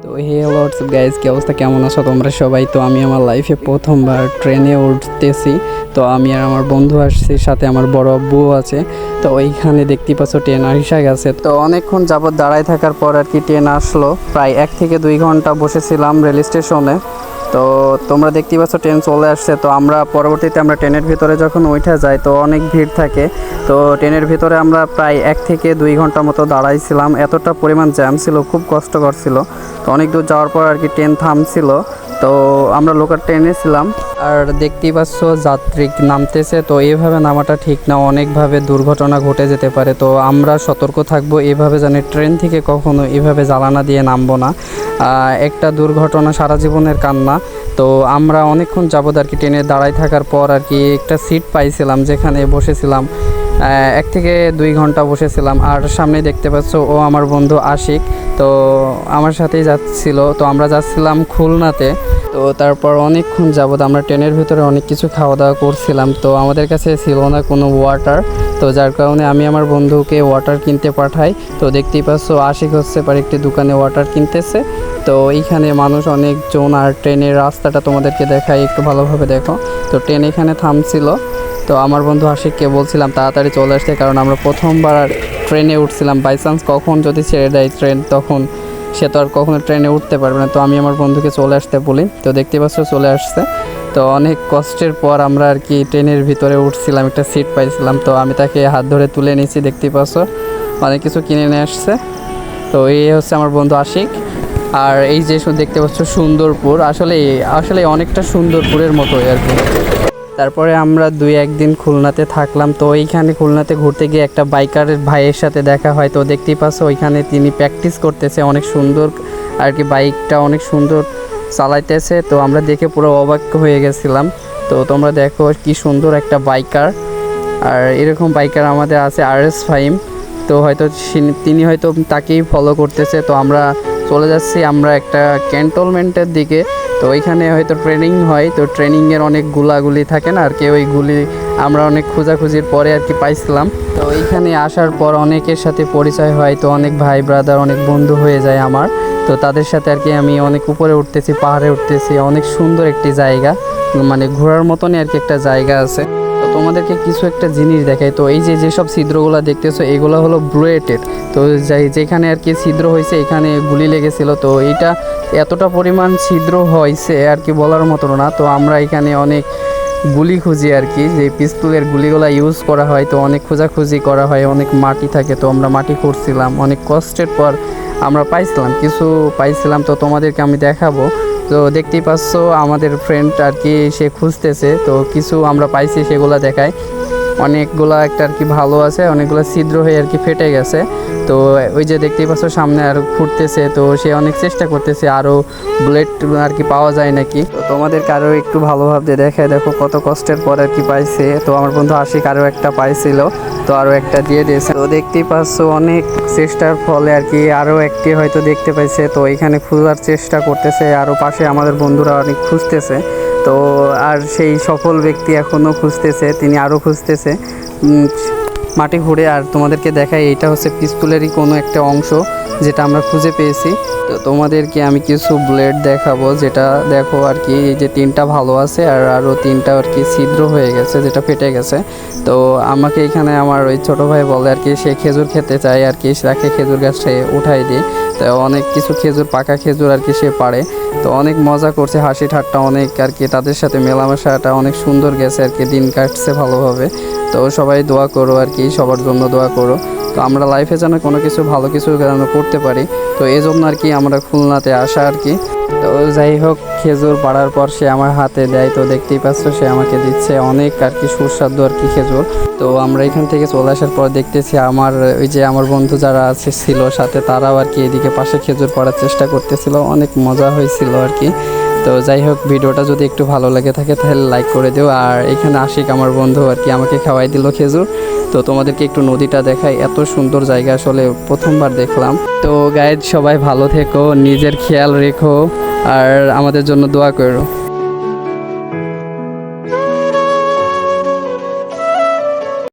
তো হে WhatsApp guys, কি অবস্থা, কেমন আছো তোমরা সবাই? তো আমি আমার লাইফে প্রথমবার ট্রেনে উঠতেছি। তো আমি আর আমার বন্ধু আসছি, সাথে আমার বড় আব্বুও আছে। তো ওইখানে দেখতে পাচ্ছ ট্রেন আসা গেছে। তো অনেকক্ষণ যাবত দাঁড়ায় থাকার পর আর কি ট্রেন আসলো। প্রায় 1 থেকে 2 ঘন্টা বসেছিলাম রেল স্টেশনে। তো তোমরা দেখতে পাচ্ছ ট্রেন চলে আসছে। তো আমরা পরবর্তীতে ট্রেনের ভিতরে যখন উঠে যাই তো অনেক ভিড় থাকে। তো ট্রেনের ভিতরে আমরা প্রায় 1 থেকে 2 ঘন্টা মতো দাঁড়াইছিলাম, এতটা পরিমাণ জ্যাম ছিল, খুব কষ্টকর ছিল। তো অনেক দূর যাওয়ার পর আর কি ট্রেন থামছিল। তো আমরা লোকাল ট্রেনে ছিলাম। আর দেখতেই পাচ্ছ যাত্রী নামতেছে। তো এইভাবে নামাটা ঠিক না, অনেকভাবে দুর্ঘটনা ঘটে যেতে পারে। তো আমরা সতর্ক থাকবো, এভাবে জানি ট্রেন থেকে কখনো এভাবে জ্বালানা দিয়ে নামবো না। একটা দুর্ঘটনা সারা জীবনের কান্না। তো আমরা অনেকক্ষণ যাবত আর কি ট্রেনে দাঁড়ায় থাকার পর আর কি একটা সিট পাইছিলাম, যেখানে বসেছিলাম 1 থেকে 2 ঘন্টা বসেছিলাম। আর সামনে দেখতে পাচ্ছ ও আমার বন্ধু আশিক, তো আমার সাথেই যাচ্ছিল। তো আমরা যাচ্ছিলাম খুলনাতে। তো তারপর অনেকক্ষণ যাবত আমরা ট্রেনের ভিতরে অনেক কিছু খাওয়া দাওয়া করছিলাম। তো আমাদের কাছে ছিল না কোনো ওয়াটার, তো যার কারণে আমি আমার বন্ধুকে ওয়াটার কিনতে পাঠাই। তো দেখতেই পাচ্ছ আশিক হচ্ছে পারে একটি দোকানে ওয়াটার কিনতেছে। তো এইখানে মানুষ অনেকজন। আর ট্রেনের রাস্তাটা তোমাদেরকে দেখাই, একটু ভালোভাবে দেখো। তো ট্রেন এখানে থামছিল। তো আমার বন্ধু আশিককে বলছিলাম তাড়াতাড়ি চলে আসতে, কারণ আমরা প্রথমবার ট্রেনে উঠছিলাম। বাই চান্স কখন যদি ছেড়ে দেয় ট্রেন, তখন সে তো আর কখনো ট্রেনে উঠতে পারবে না। তো আমি আমার বন্ধুকে চলে আসতে বলি। তো দেখতে পাচ্ছ চলে আসছে। তো অনেক কষ্টের পর আমরা আর কি ট্রেনের ভিতরে উঠছিলাম, একটা সিট পাইছিলাম। তো আমি তাকে হাত ধরে তুলে নিয়েছি, দেখতেই পাচ্ছ অনেক কিছু কিনে নিয়ে আসছে। তো এই হচ্ছে আমার বন্ধু আশিক। আর এই যে দেখতে পাচ্ছ সুন্দরপুর, আসলে অনেকটা সুন্দরপুরের মতোই আর কি। তারপরে আমরা 2-1 দিন খুলনাতে থাকলাম। তো ওইখানে খুলনাতে ঘুরতে গিয়ে একটা বাইকারের ভাইয়ের সাথে দেখা হয়। তো দেখতেই পাচ্ছ ওইখানে তিনি প্র্যাকটিস করতেছে, অনেক সুন্দর আর কি, বাইকটা অনেক সুন্দর চালাইতেছে। তো আমরা দেখে পুরো অবাক হয়ে গেছিলাম। তো তোমরা দেখো কি সুন্দর একটা বাইকার। আর এরকম বাইকার আমাদের আছে RS5। তো হয়তো তিনি হয়তো তাকেই ফলো করতেছে। তো আমরা চলে যাচ্ছি আমরা একটা ক্যান্টনমেন্টের দিকে। তো ওইখানে হয়তো ট্রেনিং হয়। তো ট্রেনিংয়ের অনেক গুলাগুলি থাকে না আর কি, ওইগুলি আমরা অনেক খোঁজাখুঁজির পরে আর কি পাইছিলাম। তো এইখানে আসার পর অনেকের সাথে পরিচয় হয়। তো অনেক ভাই ব্রাদার, অনেক বন্ধু হয়ে যায় আমার। তো তাদের সাথে আর কি আমি অনেক উপরে উঠতেছি, পাহাড়ে উঠতেছি। অনেক সুন্দর একটি জায়গা, মানে ঘোরার মতনই আর কি একটা জায়গা আছে। তো তোমাদেরকে কিছু একটা জিনিস দেখাই। তো এই যেসব ছিদ্রগুলো দেখতেছো, এগুলো হলো ব্লুয়েটেড। তো যেখানে আর কি ছিদ্র হয়েছে, এখানে গুলি লেগেছিল। তো এইটা এতটা পরিমাণ ছিদ্র হয়েছে আর কি বলার মতো না। তো আমরা এখানে অনেক গুলি খুঁজি আর কি, যে পিস্তলের গুলিগুলো ইউজ করা হয়। তো অনেক খোঁজাখুঁজি করা হয়, অনেক মাটি থাকে। তো আমরা মাটি খুঁড়ছিলাম, অনেক কষ্টের পর আমরা কিছু পাইছিলাম। তো তোমাদেরকে আমি দেখাবো। তো দেখতেই পাচ্ছ আমাদের ফ্রেন্ড আর কি সে খুঁজতেছে। তো কিছু আমরা পাইছি, সেগুলো দেখায়। অনেকগুলা একটা আর কি ভালো আছে, অনেকগুলো ছিদ্র হয়ে আর কি ফেটে গেছে। তো ওই যে দেখতেই পাচ্ছ সামনে আর ফুটতেছে। তো সে অনেক চেষ্টা করতেছে আরও বুলেট আর কি পাওয়া যায় নাকি। তো তোমাদেরকে আরও একটু ভালোভাবে দেখায়, দেখো কত কষ্টের পর আর কি পাইছে। তো আমার বন্ধু আশিক আরও একটা পাইছিল, তো আরও একটা দিয়ে দিয়েছে। তো দেখতেই পাচ্ছ অনেক চেষ্টার ফলে আর কি আরও একটি হয়তো দেখতে পাইছে। তো এখানে খোঁজার চেষ্টা করতেছে, আরও পাশে আমাদের বন্ধুরা অনেক খুঁজতেছে। তো আর সেই সফল ব্যক্তি এখনও খুঁজতেছে, তিনি আরও খুঁজতেছে মাটি ঘুরে। আর তোমাদেরকে দেখাই, এটা হচ্ছে পিস্তলেরই কোনো একটা অংশ যেটা আমরা খুঁজে পেয়েছি। তো তোমাদেরকে আমি কিছু ব্লেড দেখাবো, যেটা দেখো আর কি এই যে 3টা ভালো আছে, আর আরও 3টা আর কি ছিদ্র হয়ে গেছে, যেটা ফেটে গেছে। তো আমাকে এখানে আমার ওই ছোটো ভাই বলে আর কি সে খেজুর খেতে চায় আর কি, তাকে খেজুর গাছে উঠাই দিই। তো অনেক কিছু খেজুর, পাকা খেজুর আর কি সে পারে। তো অনেক মজা করছে, হাসি ঠাট্টা অনেক আর কি, তাদের সাথে মেলামেশাটা অনেক সুন্দর গেছে আর কি, দিন কাটছে ভালোভাবে। তো সবাই দোয়া করো আর কি, সবার জন্য দোয়া করো। তো আমরা লাইফে যেন কোনো কিছু ভালো কিছু যেন করতে পারি। তো এই জন্য আর কি আমরা খুলনাতে আসা আর কি। তো যাই হোক, খেজুর পাড়ার পর সে আমার হাতে দেয়। তো দেখতেই পাচ্ছ সে আমাকে দিচ্ছে অনেক আর কি সুস্বাদু আর কি খেজুর। তো আমরা এখান থেকে চলে আসার পর দেখতেছি আমার ওই যে আমার বন্ধু যারা ছিল সাথে, তারাও আর কি এদিকে পাশে খেজুর পাড়ার চেষ্টা করতেছিল। অনেক মজা হয়েছিল আর কি। তো যাই হোক, ভিডিওটা যদি একটু ভালো লেগে থাকে তাহলে লাইক করে দিও। আর এখানে আশিক আমার বন্ধু আর কি আমাকে খাওয়াই দিল খেজুর। তো তোমাদেরকে একটু নদীটা দেখাই, এত সুন্দর জায়গা, আসলে প্রথমবার দেখলাম। তো গাইজ সবাই ভালো থেকো, নিজের খেয়াল রেখো, আর আমাদের জন্য দোয়া করো।